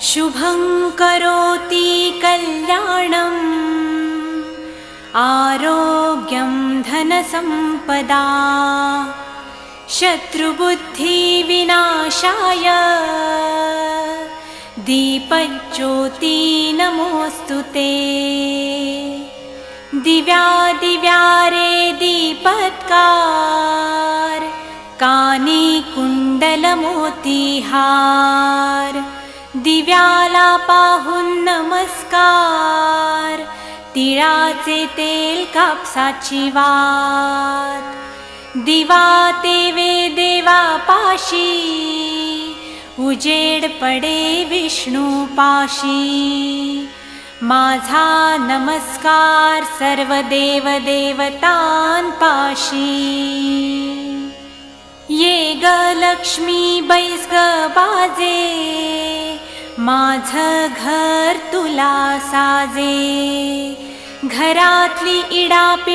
शुभं करोति कल्याणम् आरोग्यं धनसम्पदा शत्रुबुद्धिविनाशाय दीपज्योति नमोऽस्तुते। दिव्या दिव्या रे दीपत्कार कानी कुंडलमोतीहार दिव्याला पाहून नमस्कार तिळाचे तेल कापसाची वात दिवा तेवे देवा पाशी उजेड पडे विष्णू पाशी माझा नमस्कार सर्व देव देवतांपाशी। ये ग लक्ष्मी बैस ग बाजे माझं घर तुला साजे घरातली इडापिड